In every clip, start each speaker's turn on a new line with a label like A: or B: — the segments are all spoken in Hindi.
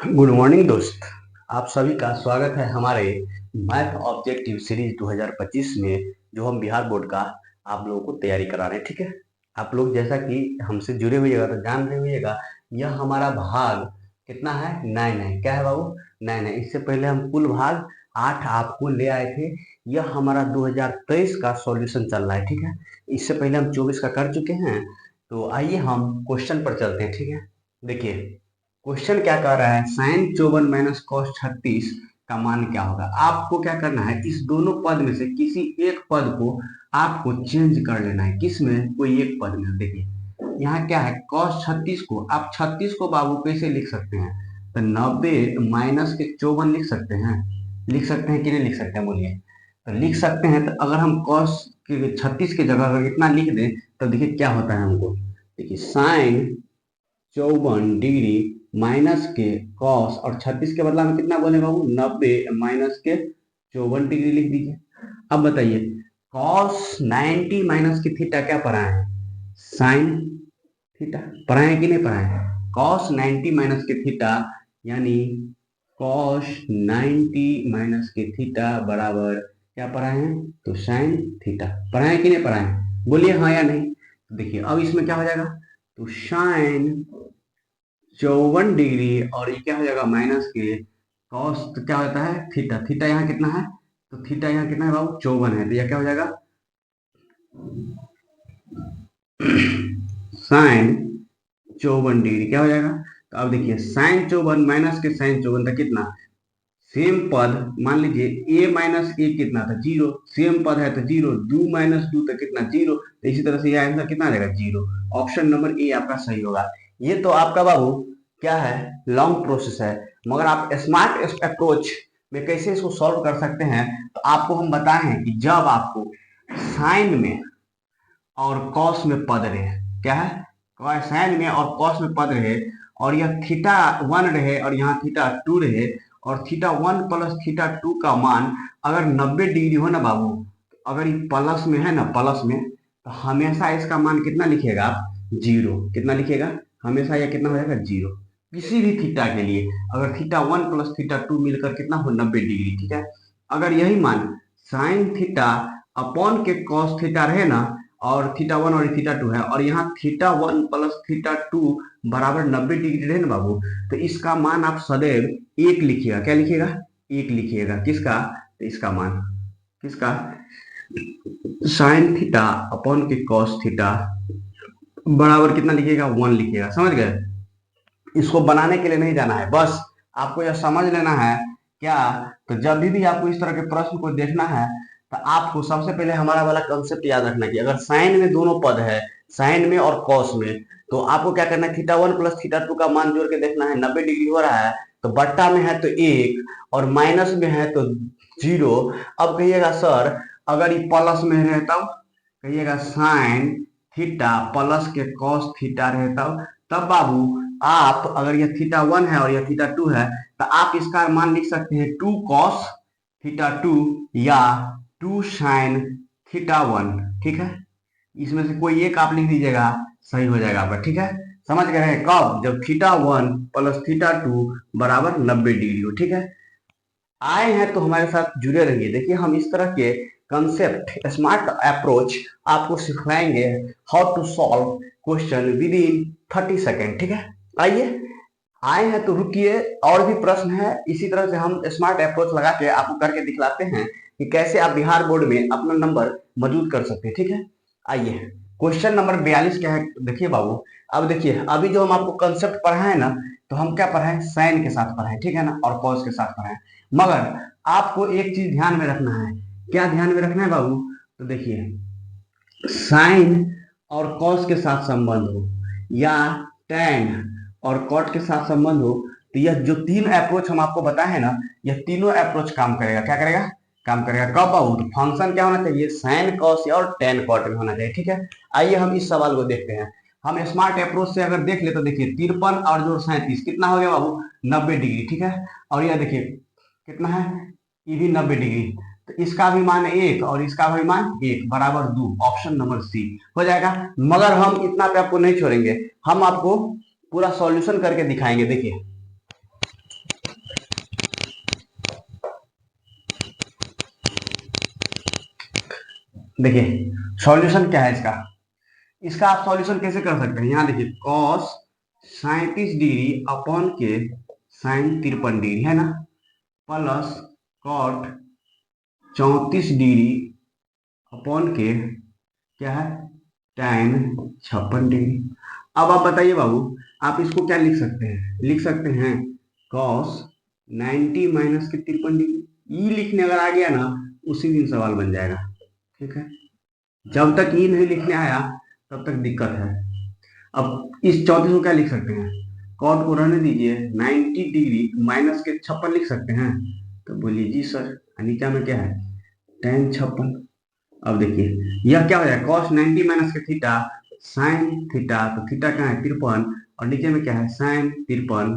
A: गुड मॉर्निंग दोस्त। आप सभी का स्वागत है हमारे मैथ ऑब्जेक्टिव सीरीज 2025 में, जो हम बिहार बोर्ड का आप लोगों को तैयारी करा रहे हैं। ठीक है, आप लोग जैसा कि हमसे जुड़े हुएगा तो जान रहे होइएगा, यह हमारा भाग कितना है, 9 है। क्या है बाबू, 9 है। इससे पहले हम कुल भाग 8 आपको ले आए थे। यह हमारा 2023 का सॉल्यूशन चल रहा है। ठीक है, इससे पहले हम 24 का कर चुके हैं। तो आइए हम क्वेश्चन पर चलते हैं। ठीक है, देखिए क्वेश्चन क्या कह रहा है, साइन 54 माइनस कॉस 36 का मान क्या होगा। आपको क्या करना है, इस दोनों पद में से किसी एक पद को आपको चेंज कर लेना है। किस में, कोई एक पद में। देखिए यहाँ क्या है, कॉस 36 को आप 36 को बाबू कैसे लिख सकते हैं, तो 90 माइनस के 54 लिख सकते हैं। लिख सकते हैं कि नहीं लिख सकते हैं, बोलिए। तो लिख सकते हैं। तो अगर हम कॉस के 36 की जगह अगर इतना लिख दें तो देखिए क्या होता है हमको। देखिए साइन 54 डिग्री माइनस के कॉस, और 36 के बदला में कितना बोले बाबू, 90 माइनस के 54 डिग्री लिख दीजिए। अब बताइए, कॉस 90 माइनस की थीटा क्या पढ़ाए हैं, साइन थीटा पढ़ाए हैं कि नहीं पढ़ाए हैं। कॉस 90 माइनस के थीटा यानी कॉस 90 माइनस के थीटा बराबर क्या पढ़ाए हैं, तो साइन थीटा पढ़ाए हैं कि नहीं पढ़ाए हैं, बोलिए हाँ या नहीं। देखिए अब इसमें क्या हो जाएगा, तो साइन 54 डिग्री और ये क्या हो जाएगा माइनस के कॉस, तो क्या होता है थीटा। थीटा यहाँ कितना है, तो थीटा यहाँ कितना है बाबू, 54 है। तो यह क्या हो जाएगा, साइन 54 डिग्री क्या हो जाएगा। तो अब देखिए साइन 54 माइनस के साइन 54 था कितना, सेम पद। मान लीजिए ए माइनस ए कितना था, जीरो। सेम पद है तो जीरो, 2 - 2 तो कितना, जीरो। तो इसी तरह से यह आंसर कितना आ जाएगा, जीरो। ऑप्शन नंबर ए आपका सही होगा। ये तो आपका बाबू क्या है, लॉन्ग प्रोसेस है। मगर आप स्मार्ट अप्रोच में कैसे इसको सॉल्व कर सकते हैं, तो आपको हम बताए हैं कि जब आपको साइन में और कॉस में पद रहे, क्या है, साइन में और कॉस में पद रहे, और यह थीटा 1 रहे और यहाँ थीटा 2 रहे, और थीटा 1 प्लस थीटा 2 का मान अगर 90 डिग्री हो ना बाबू, अगर ये प्लस में है ना, प्लस में, तो हमेशा इसका मान कितना लिखिएगा आप, जीरो। कितना लिखिएगा, हमेशा यह कितना हो जाएगा, जीरो। किसी भी थीटा के लिए अगर थीटा 1 प्लस थीटा 2 मिलकर कितना हो, 90 डिग्री। ठीक है, अगर यही मान साइन थीटा अपॉन के कॉस थीटा रहे ना, और थीटा 1 और थीटा 2 है, और यहाँ थीटा 1 प्लस थीटा 2 बराबर 90 डिग्री रहे ना बाबू, तो इसका मान आप सदैव एक लिखिएगा। क्या लिखिएगा, एक लिखिएगा। किसका, तो इसका मान किसका, साइन थीटा अपॉन के कॉस थीटा बराबर कितना लिखिएगा, 1 लिखिएगा। समझ गए, इसको बनाने के लिए नहीं जाना है, बस आपको यह समझ लेना है। क्या, तो जब भी आपको इस तरह के प्रश्न को देखना है, तो आपको सबसे पहले हमारा वाला कंसेप्ट याद रखना है कि अगर साइन में दोनों पद है, साइन में और कॉस में, तो आपको क्या करना है, थीटा 1 प्लस थीटा 2 का मान जोड़ के देखना है। 90 डिग्री हो रहा है तो बट्टा में है तो एक, और माइनस में है तो जीरो। अब कहिएगा सर अगर ये प्लस में रहता, कहिएगा साइन थीटा प्लस के कॉस थीटा रहता, तब बाबू आप अगर यह थीटा 1 है और यह थीटा 2 है, तो आप इसका मान लिख सकते हैं 2 कॉस थीटा 2 या 2 साइन थीटा 1। ठीक है, इसमें से कोई एक आप लिख दीजिएगा, सही हो जाएगा आपका। ठीक है, समझ गए हैं, कब, जब थीटा 1 प्लस थीटा 2 बराबर 90 डिग्री हो। ठीक है, आए हैं तो हमारे साथ जुड़े रहिए। देखिए हम इस तरह के कंसेप्ट, स्मार्ट अप्रोच आपको सिखाएंगे, how to solve question within 30 second. ठीक है, आइए, आए हैं तो रुकिए, और भी प्रश्न है। इसी तरह से हम स्मार्ट अप्रोच लगा के आपको करके दिखलाते हैं कि कैसे आप बिहार बोर्ड में अपना नंबर मौजूद कर सकते हैं। ठीक है, आइए, क्वेश्चन नंबर 42 क्या है, देखिए बाबू। अब देखिए अभी जो हम आपको कंसेप्ट पढ़ाए ना, तो हम क्या पढ़ाए, साइन के साथ पढ़ाए, ठीक है ना, और कॉस के साथ पढ़ाए। मगर आपको एक चीज ध्यान में रखना है। क्या ध्यान में रखना है बाबू, तो देखिए साइन और कॉस के साथ संबंध हो, या टेन और कॉट के साथ संबंध हो, तो यह जो तीन अप्रोच हम आपको बताए हैं ना, यह तीनों अप्रोच काम करेगा। क्या करेगा, काम करेगा। कब बाबू, तो फंक्शन क्या होना चाहिए, साइन कॉस और टेन कॉट में होना चाहिए। ठीक है, आइए हम इस सवाल को देखते हैं। हम स्मार्ट अप्रोच से अगर देख ले तो देखिए 53 और जो 37 कितना हो गया बाबू, 90 डिग्री। ठीक है, और यह देखिए कितना है, ये भी 90 डिग्री। तो इसका भी मान एक और इसका भी मान एक, बराबर दो। ऑप्शन नंबर सी हो जाएगा। मगर हम इतना पे आपको नहीं छोड़ेंगे, हम आपको पूरा सॉल्यूशन करके दिखाएंगे। देखिए देखिए सॉल्यूशन क्या है इसका, इसका आप सॉल्यूशन कैसे कर सकते हैं, यहाँ देखिए कॉस 37 डिग्री अपॉन के साइन 53 डिग्री है ना, प्लस कॉट 34 डिग्री अपॉन के क्या है tan 56 डिग्री। अब आप बताइए बाबू, आप इसको क्या लिख सकते हैं, लिख सकते हैं cos 90 माइनस के 53 डिग्री। ई लिखने अगर आ गया ना उसी दिन सवाल बन जाएगा, ठीक है। जब तक ई नहीं लिखने आया तब तक दिक्कत है। अब इस 34 को क्या लिख सकते हैं, कॉट को रहने दीजिए, 90 डिग्री माइनस के 56 लिख सकते हैं, तो बोलिए जी सर। नीचे में क्या है tan 56। अब देखिए यह क्या हो जाएगा cos 90 माइनस के थीटा साइन थीटा, तो थीटा कहाँ है 53 और नीचे में क्या है साइन 53।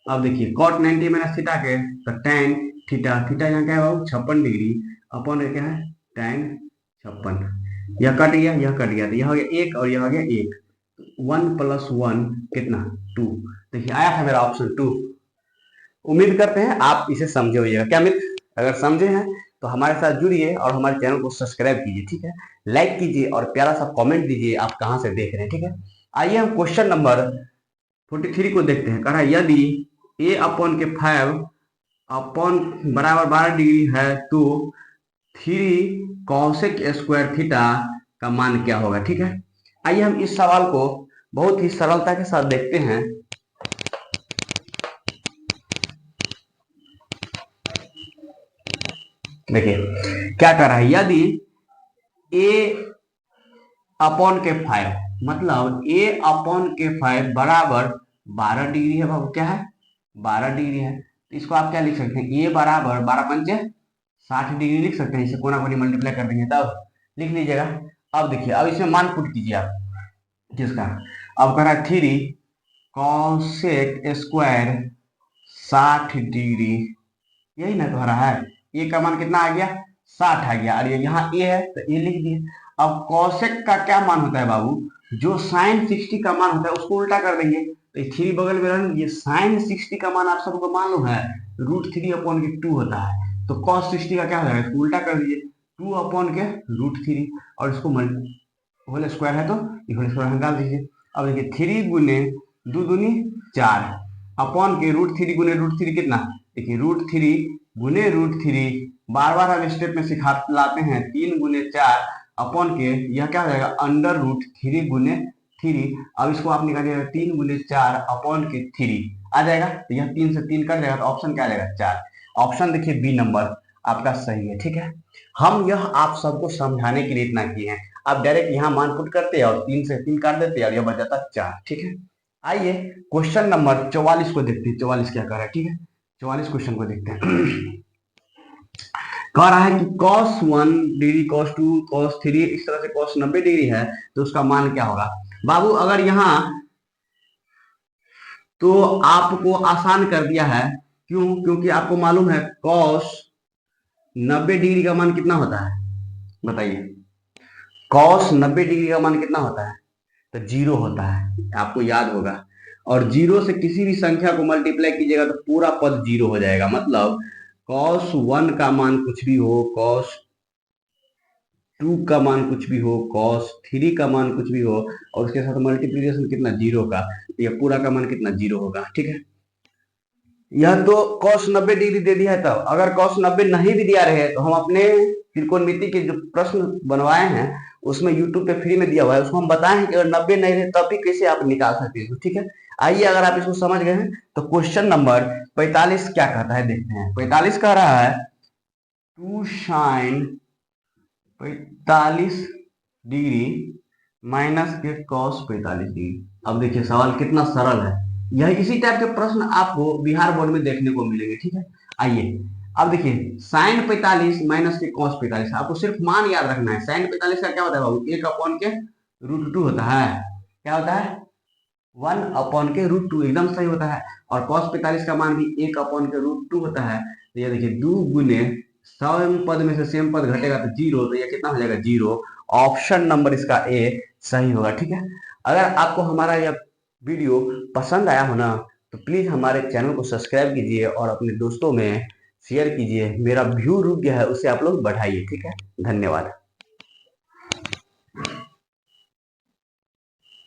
A: अब देखिए cot 90 माइनस थीटा के तो tan थीटा, थीटा यहाँ क्या है बाबू 56 डिग्री अपॉन क्या है tan 56। यह कट गया यह कट गया, तो यह हो गया 1 और यह हो गया 1, 1 + 1 कितना 2। देखिए आया था मेरा ऑप्शन 2। उम्मीद करते हैं आप इसे समझे होइएगा। क्या मित्र, अगर समझे हैं तो हमारे साथ जुड़िए और हमारे चैनल को सब्सक्राइब कीजिए, ठीक है। लाइक कीजिए और प्यारा सा कमेंट दीजिए आप कहां से देख रहे हैं, ठीक है। आइए हम क्वेश्चन नंबर 43 को देखते हैं। कहा यदि a अपॉन के 5 अपॉन बराबर 12 डिग्री है तो 3 कॉसेक स्क्वायर थीटा का मान क्या होगा, ठीक है। आइए हम इस सवाल को बहुत ही सरलता के साथ देखते हैं। देखिए क्या कर रहा है, यदि a अपॉन के 5 मतलब a अपॉन के 5 बराबर 12 डिग्री है बाबू, क्या है 12 डिग्री है, तो इसको आप क्या लिख सकते हैं a बराबर 12 पंचे 60 डिग्री लिख सकते हैं। इसे कोना कोनी मल्टीप्लाई कर देंगे तब लिख लीजिएगा। अब देखिए अब इसमें मान पुट कीजिए आप किसका, अब कह रहा है 3 कॉसेक स्क्वायर 60 डिग्री, यही ना कह रहा है। ए का मान कितना आ गया 60 आ गया, और ये यहाँ ए है तो ए लिख दिए। अब कॉसेक का क्या मान होता है बाबू, जो साइन 60 का मान होता है उसको उल्टा कर देंगे, तो 3 बगल में रहने, ये साइन 60 का मान आप सबको मालूम है √3/2 होता है, तो cos 60 का क्या हो जाएगा, इसको उल्टा कर दीजिए 2/√3, और इसको होल स्क्वायर है तो होल स्क्वायर निकाल दीजिए। अब देखिए 3 गुने 2 दूनी 4 अपॉन के √3 गुने √3 कितना, देखिए √3 गुने √3, बार बार हम स्टेप में सिखा लाते हैं 3 गुने 4 अपॉन के यह क्या हो जाएगा √3 गुने 3। अब इसको आप निकालिएगा 3 गुने 4 अपॉन के 3 आ जाएगा, तो यह 3 से 3 कट जाएगा, तो ऑप्शन क्या आ जाएगा 4। ऑप्शन देखिए बी नंबर आपका सही है, ठीक है। हम यह आप सबको समझाने के लिए इतना किए हैं, आप डायरेक्ट यहाँ मान पुट करते हैं और 3 से 3 काट देते हैं और यह बच जाता 4, ठीक है। आइए क्वेश्चन नंबर 44 को देखते हैं, 44 क्या कर रहा है, ठीक है। 44 क्वेश्चन को देखते हैं। कह रहा है कि cos 1 डिग्री cos 2 cos 3 इस तरह से cos 90 डिग्री है तो उसका मान क्या होगा। बाबू अगर यहाँ तो आपको आसान कर दिया है, क्यों, क्योंकि आपको मालूम है cos 90 डिग्री का मान कितना होता है, बताइए cos 90 डिग्री का मान कितना होता है, तो 0 होता है, आपको याद होगा। और 0 से किसी भी संख्या को मल्टीप्लाई कीजिएगा तो पूरा पद 0 हो जाएगा, मतलब cos 1 का मान कुछ भी हो, cos 2 का मान कुछ भी हो, cos 3 का मान कुछ भी हो, और उसके साथ मल्टीप्लीकेशन कितना 0 का, तो यह पूरा का मान कितना 0 होगा, ठीक है। यह तो cos 90 डिग्री दे दिया है, तब अगर cos 90 नहीं भी दिया रहे तो हम अपने त्रिकोणमिति के जो प्रश्न बनवाए हैं उसमें यूट्यूब पे फ्री में दिया हुआ है, उसको हम बताएं कि अगर 90 नहीं रहे तब भी कैसे आप निकाल सकते हैं, ठीक है। आइए अगर आप इसको समझ गए हैं तो क्वेश्चन नंबर 45 क्या कहता है देखते हैं। 45 कह रहा है 2 sin 45 डिग्री माइनस के cos 45 डिग्री। अब देखिए सवाल कितना सरल है, यह इसी टाइप के प्रश्न आपको बिहार बोर्ड में देखने को मिलेंगे, ठीक है। आइए अब देखिए साइन 45 माइनस के cos 45, आपको सिर्फ मान याद रखना है। साइन 45 का क्या होता है बाबू, 1 अपॉन के √2 होता है, क्या होता है 1 अपॉन के √2, एकदम सही होता है। और cos 45 का मान भी 1 अपॉन के √2 होता है, तो ये देखिए 2 गुने सेम पद में से सेम पद घटेगा तो 0, तो ये कितना हो जाएगा 0। ऑप्शन नंबर इसका ए सही होगा, ठीक है। अगर आपको हमारा यह वीडियो पसंद आया हो ना तो प्लीज हमारे चैनल को सब्सक्राइब कीजिए और अपने दोस्तों में शेयर कीजिए। मेरा व्यू रुक गया है उसे आप लोग बढ़ाइए, ठीक है। धन्यवाद।